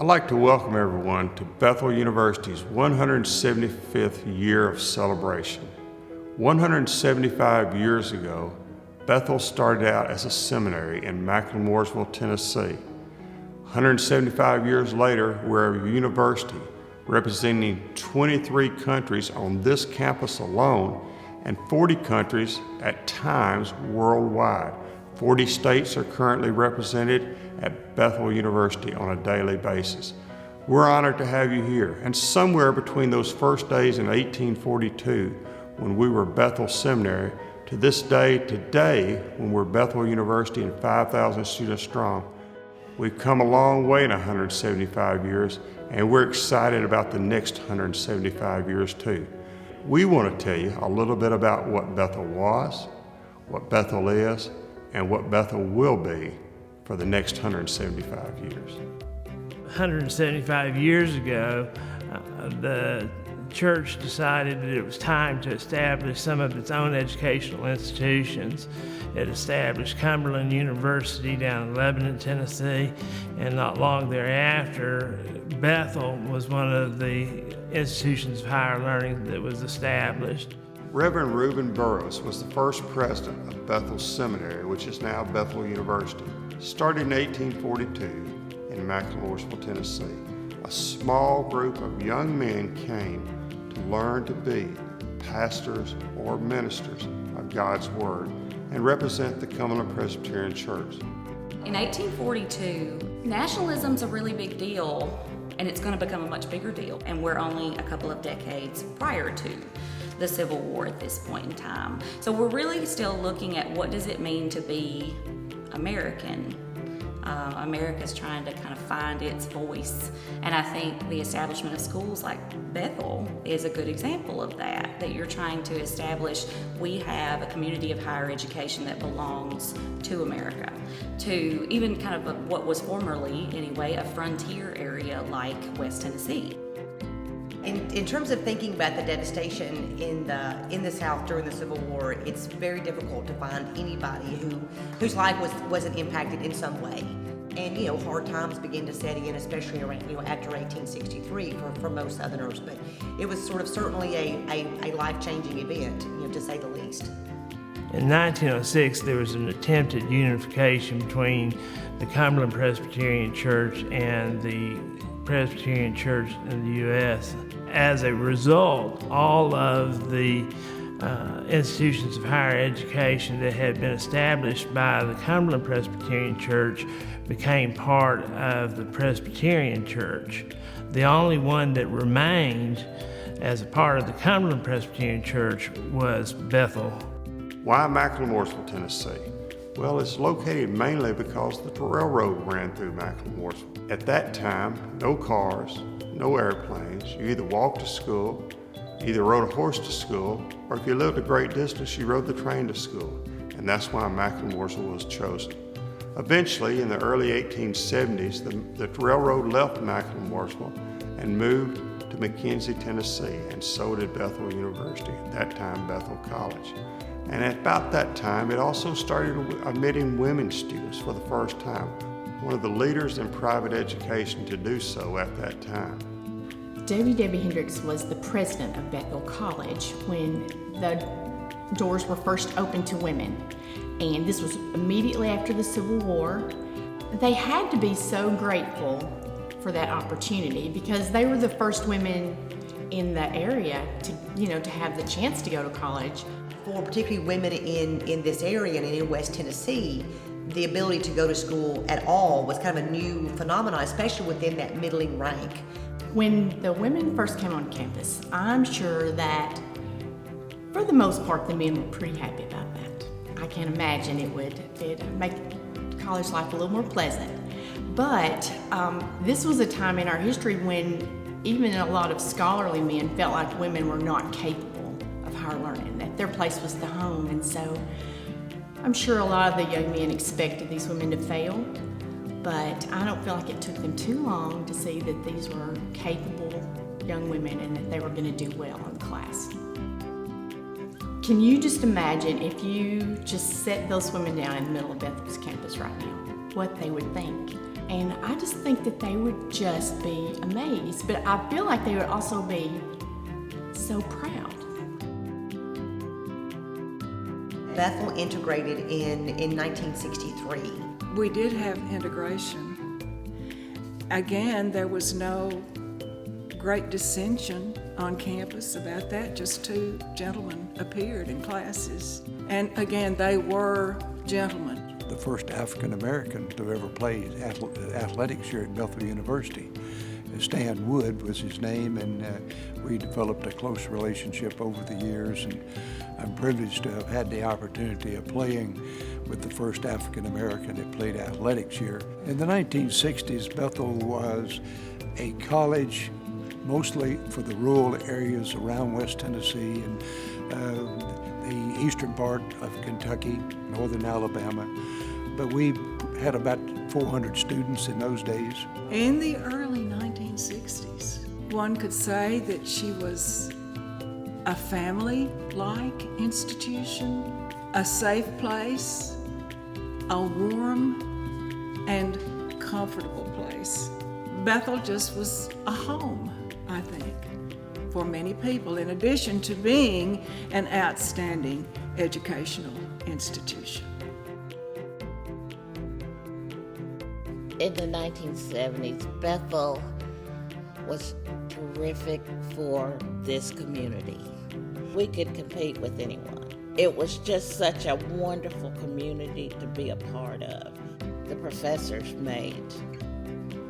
I'd like to welcome everyone to Bethel University's 175th year of celebration. 175 years ago, Bethel started out as a seminary in Macklemore, Tennessee. 175 years later, we're a university representing 23 countries on this campus alone and 40 countries at times worldwide. 40 states are currently represented at Bethel University on a daily basis. We're honored to have you here, and somewhere between those first days in 1842, when we were Bethel Seminary, to this day today, when we're Bethel University and 5,000 students strong, we've come a long way in 175 years, and we're excited about the next 175 years too. We want to tell you a little bit about what Bethel was, what Bethel is, and what Bethel will be for the next 175 years. 175 years ago, the church decided that it was time to establish some of its own educational institutions. It established Cumberland University down in Lebanon, Tennessee, and not long thereafter, Bethel was one of the institutions of higher learning that was established. Reverend Reuben Burroughs was the first president of Bethel Seminary, which is now Bethel University. Started in 1842 in Macklemore, Tennessee. A small group of young men came to learn to be pastors or ministers of God's Word and represent the Cumberland Presbyterian Church. In 1842, nationalism's a really big deal, and it's going to become a much bigger deal, and we're only a couple of decades prior to the Civil War at this point in time. So we're really still looking at what does it mean to be American. America's trying to kind of find its voice, and I think the establishment of schools like Bethel is a good example of that you're trying to establish. We have a community of higher education that belongs to America, to even kind of what was formerly, anyway, a frontier area like West Tennessee. In terms of thinking about the devastation in the South during the Civil War, it's very difficult to find anybody whose life wasn't impacted in some way. And hard times began to set in, especially around after 1863 for most Southerners. But it was certainly a life-changing event, to say the least. In 1906, there was an attempted unification between the Cumberland Presbyterian Church and the Presbyterian Church in the U.S. As a result, all of the institutions of higher education that had been established by the Cumberland Presbyterian Church became part of the Presbyterian Church. The only one that remained as a part of the Cumberland Presbyterian Church was Bethel. Why Macklemore, Tennessee? Well, it's located mainly because the railroad ran through Macklemore. At that time, no cars, no airplanes. You either walked to school, either rode a horse to school, or if you lived a great distance, you rode the train to school. And that's why Macklemore was chosen. Eventually, in the early 1870s, the railroad left Macklemore and moved to McKenzie, Tennessee, and so did Bethel University, at that time Bethel College. And at about that time, it also started admitting women students for the first time, one of the leaders in private education to do so at that time. W.W. Hendricks was the president of Bethel College when the doors were first opened to women. And this was immediately after the Civil War. They had to be so grateful for that opportunity because they were the first women in the area to have the chance to go to college. For particularly women in this area and in West Tennessee, the ability to go to school at all was kind of a new phenomenon, especially within that middling rank. When the women first came on campus, I'm sure that for the most part the men were pretty happy about that. I can't imagine it'd make college life a little more pleasant. But this was a time in our history when even a lot of scholarly men felt like women were not capable of higher learning, that their place was the home. And so I'm sure a lot of the young men expected these women to fail, but I don't feel like it took them too long to see that these were capable young women and that they were going to do well in class. Can you just imagine if you just set those women down in the middle of Bethel's campus right now? what they would think. And I just think that they would just be amazed. But I feel like they would also be so proud. Bethel integrated in 1963. We did have integration. Again, there was no great dissension on campus about that. Just two gentlemen appeared in classes. And again, they were gentlemen. The first African American to ever play athletics here at Bethel University. Stan Wood was his name, and we developed a close relationship over the years, and I'm privileged to have had the opportunity of playing with the first African American that played athletics here. In the 1960s, Bethel was a college mostly for the rural areas around West Tennessee and the eastern part of Kentucky, northern Alabama, but we had about 400 students in those days. In the early 1960s, one could say that she was a family-like institution, a safe place, a warm and comfortable place. Bethel just was a home, I think, for many people, in addition to being an outstanding educational institution. In the 1970s, Bethel was terrific for this community. We could compete with anyone. It was just such a wonderful community to be a part of. The professors made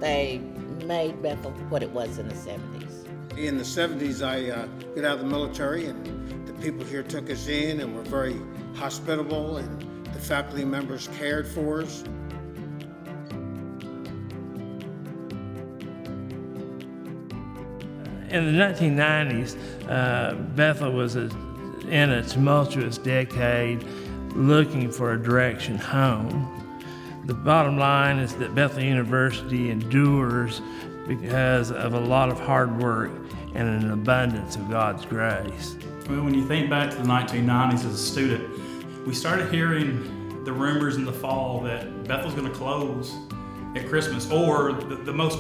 Bethel what it was in the 70s. In the 70s, I got out of the military, and the people here took us in and were very hospitable, and the faculty members cared for us. In the 1990s, Bethel was in a tumultuous decade looking for a direction home. The bottom line is that Bethel University endures because of a lot of hard work and an abundance of God's grace. Well, when you think back to the 1990s as a student, we started hearing the rumors in the fall that Bethel's going to close at Christmas, or the most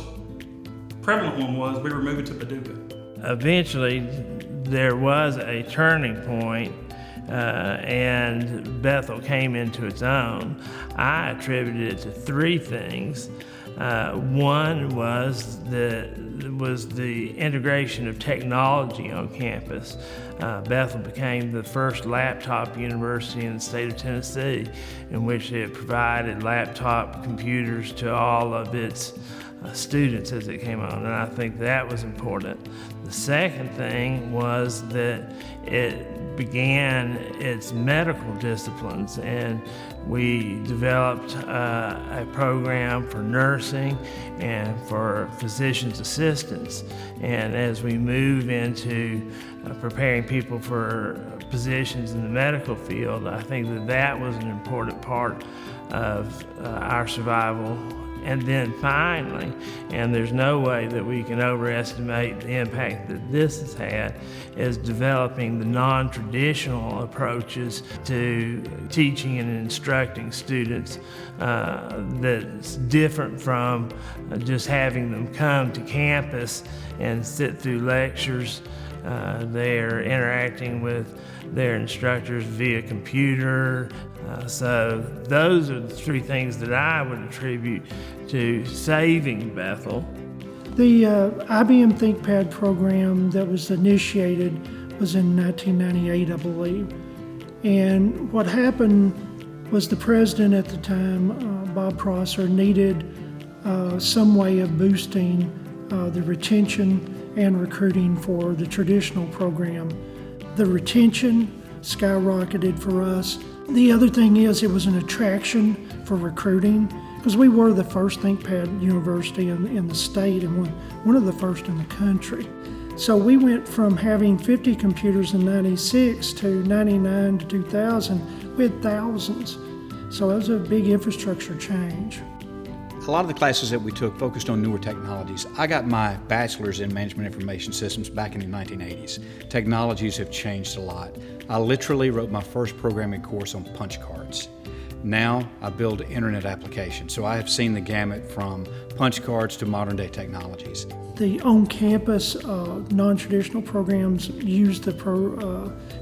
prevalent one was we were moving to Paducah. Eventually, there was a turning point, and Bethel came into its own. I attributed it to three things. One was the integration of technology on campus. Bethel became the first laptop university in the state of Tennessee, in which it provided laptop computers to all of its students as it came on, and I think that was important. The second thing was that it began its medical disciplines, and we developed a program for nursing and for physician's assistants. And as we move into preparing people for positions in the medical field, I think that was an important part of our survival. And then finally, and there's no way that we can overestimate the impact that this has had, is developing the non-traditional approaches to teaching and instructing students that's different from just having them come to campus and sit through lectures. They're interacting with their instructors via computer. So those are the three things that I would attribute to saving Bethel. The IBM ThinkPad program that was initiated was in 1998, I believe. And what happened was the president at the time, Bob Prosser, needed some way of boosting the retention and recruiting for the traditional program. The retention skyrocketed for us. The other thing is it was an attraction for recruiting, because we were the first ThinkPad university in the state and one of the first in the country. So we went from having 50 computers in 96 to 99 to 2000. We had thousands. So it was a big infrastructure change. A lot of the classes that we took focused on newer technologies. I got my bachelor's in management information systems back in the 1980s. Technologies have changed a lot. I literally wrote my first programming course on punch cards. Now I build internet applications, so I have seen the gamut from punch cards to modern day technologies. The on-campus non-traditional programs use the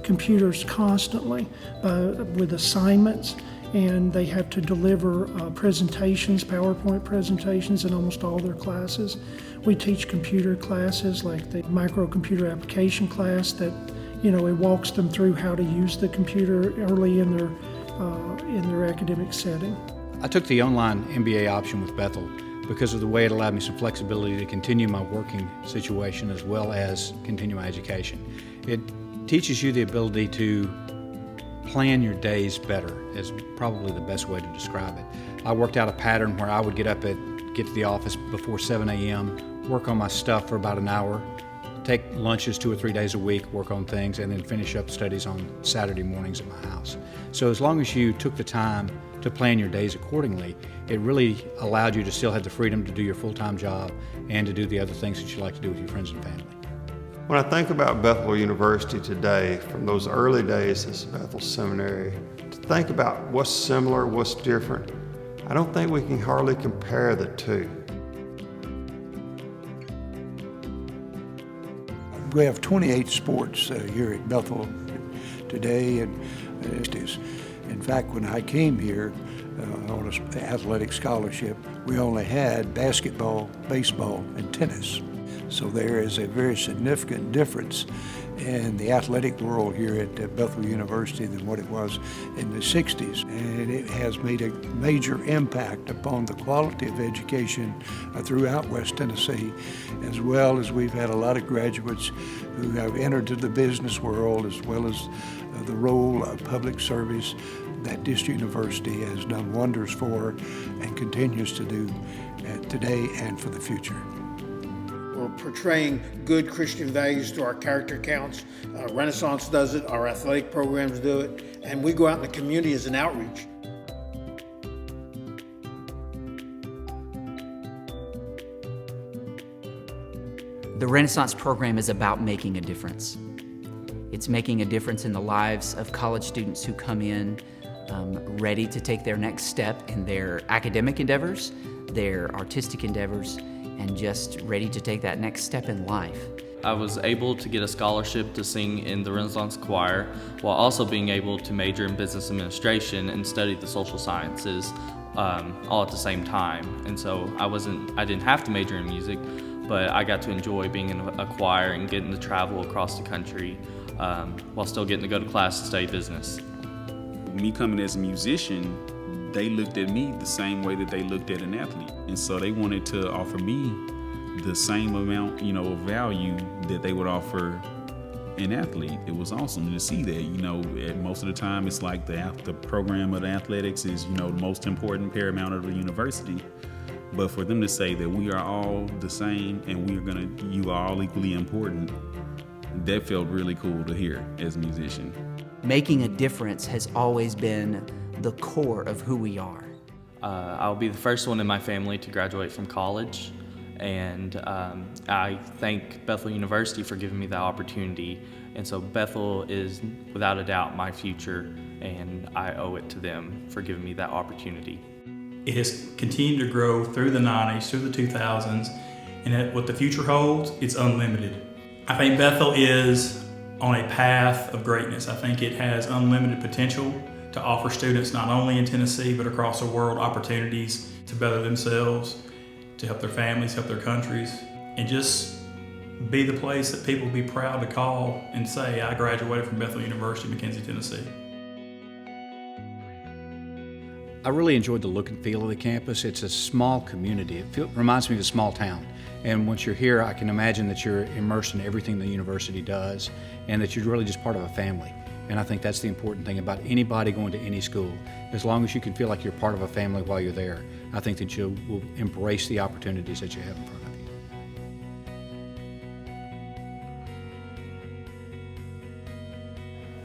computers constantly with assignments, and they have to deliver presentations, PowerPoint presentations in almost all their classes. We teach computer classes like the microcomputer application class that, it walks them through how to use the computer early in their academic setting. I took the online MBA option with Bethel because of the way it allowed me some flexibility to continue my working situation as well as continue my education. It teaches you the ability to plan your days better is probably the best way to describe it. I worked out a pattern where I would get to the office before 7 a.m., work on my stuff for about an hour, take lunches 2 or 3 days a week, work on things, and then finish up studies on Saturday mornings at my house. So as long as you took the time to plan your days accordingly, it really allowed you to still have the freedom to do your full-time job and to do the other things that you like to do with your friends and family. When I think about Bethel University today, from those early days as Bethel Seminary, to think about what's similar, what's different, I don't think we can hardly compare the two. We have 28 sports here at Bethel today, and in fact, when I came here on an athletic scholarship, we only had basketball, baseball, and tennis. So there is a very significant difference in the athletic world here at Bethel University than what it was in the 60s. And it has made a major impact upon the quality of education throughout West Tennessee, as well as we've had a lot of graduates who have entered the business world, as well as the role of public service that this university has done wonders for and continues to do today and for the future. We're portraying good Christian values through our character counts. Renaissance does it, our athletic programs do it, and we go out in the community as an outreach. The Renaissance program is about making a difference. It's making a difference in the lives of college students who come in ready to take their next step in their academic endeavors, their artistic endeavors, and just ready to take that next step in life. I was able to get a scholarship to sing in the Renaissance Choir while also being able to major in business administration and study the social sciences all at the same time. And so I didn't have to major in music, but I got to enjoy being in a choir and getting to travel across the country while still getting to go to class and study business. Me coming as a musician, they looked at me the same way that they looked at an athlete. And so they wanted to offer me the same amount, of value that they would offer an athlete. It was awesome to see that, most of the time it's like the program of the athletics is, the most important paramount of the university. But for them to say that we are all the same and you are all equally important, that felt really cool to hear as a musician. Making a difference has always been the core of who we are. I'll be the first one in my family to graduate from college, and I thank Bethel University for giving me that opportunity. And so Bethel is without a doubt my future, and I owe it to them for giving me that opportunity. It has continued to grow through the 90s, through the 2000s, and what the future holds, it's unlimited. I think Bethel is on a path of greatness. I think it has unlimited potential to offer students not only in Tennessee but across the world opportunities to better themselves, to help their families, help their countries, and just be the place that people will be proud to call and say, I graduated from Bethel University, McKenzie, Tennessee. I really enjoyed the look and feel of the campus. It's a small community. It reminds me of a small town. And once you're here, I can imagine that you're immersed in everything the university does and that you're really just part of a family. And I think that's the important thing about anybody going to any school. As long as you can feel like you're part of a family while you're there, I think that you will embrace the opportunities that you have in front of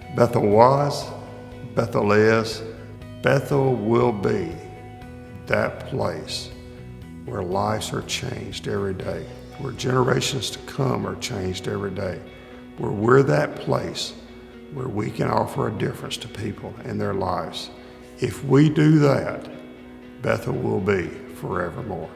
you. Bethel was, Bethel is, Bethel will be that place where lives are changed every day, where generations to come are changed every day, where we're that place where we can offer a difference to people in their lives. If we do that, Bethel will be forevermore.